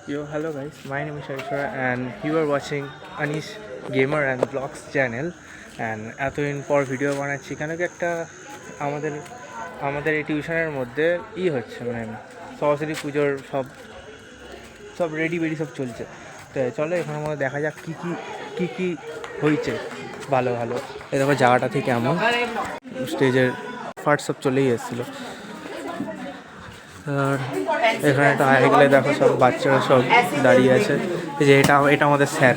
Yo, hello guys. My name is Shaishwara and you are watching Anish Gamer and Vlogs channel. And এতদিন পর video বানাচ্ছি কেন কি একটা আমাদের আমাদের এই টিউশনের মধ্যে হচ্ছে মানে সরস্বতী পুজোর সব সব রেডি বেডি সব চলছে। তো চলো এখানের মধ্যে দেখা যাক কী হয়েছে ভালো ভালো। এই দেখো জায়গাটা থেকে এমন স্টেজের ফার্ট সব চলেই এসেছিলো। আর এখানে একটা আয় গেলে দেখো সব বাচ্চারা সব দাঁড়িয়ে আছে। এই যে এটা আমাদের স্যার,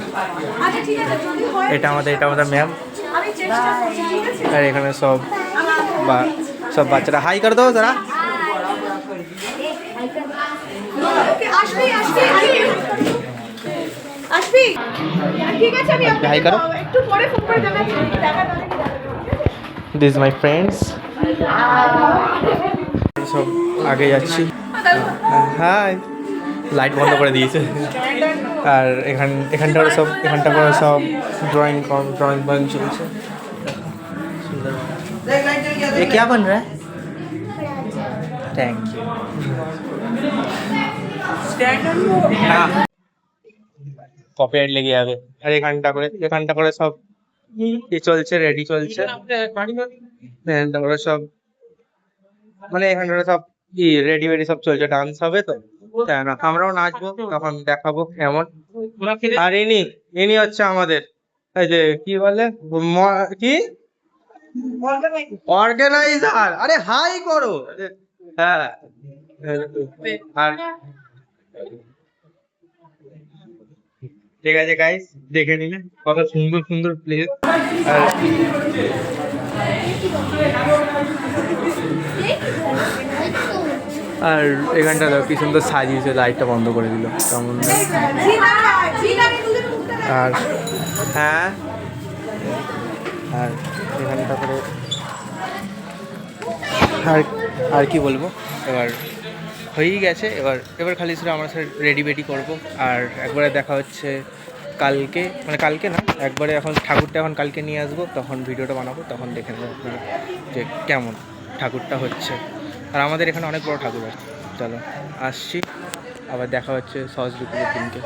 এটা আমাদের ম্যাম। আর এখানে সব বাচ্চারা হাই করে দাও তারা। হাই করো। This my friends. সব আগে যাচ্ছি। হাই, লাইট বন্ধ করে দিয়েছে। আর এখানটা করে সব ড্রয়িং চলছে। ये क्या बन रहा है? Thank you. কপিরাইট লেগে যাবে। আর এখানটা করে সব চলছে, রেডি চলছে। এখানটা করে সব মানে এখানটা সব রেডি বেডি সব চলছে, ডান্স হবে তো আমরাও নাচবো, তখন দেখাবো কেমন। আর ইনি হচ্ছে আমাদের এই যে কি বলে কি অর্গানাইজার। আরে হাই করো। হ্যাঁ, আর ঠিক আছে গাইস, দেখে নিলে কত সুন্দর সুন্দর প্লেস। আর এখানটা কি সুন্দর সাজিয়েছে, লাইটটা বন্ধ করে দিল কেমন। আর হ্যাঁ, আর এখানটা করে আর কি বলবো, এবার হয়েই গেছে। এবার খালি শুধু আমরা স্যার রেডি বেডি করবো। আর একবারে দেখা হচ্ছে কালকে, মানে কালকে না, একবারে এখন ঠাকুরটা এখন কালকে নিয়ে আসবো, তখন ভিডিওটা বানাবো, তখন দেখে নেবো আপনারা যে কেমন ঠাকুরটা হচ্ছে। আর আমাদের এখানে অনেক বড় ঠাকুর আছে। চলো আসছি, আবার দেখা হচ্ছে সরস্বতী পুজোর দিনকে।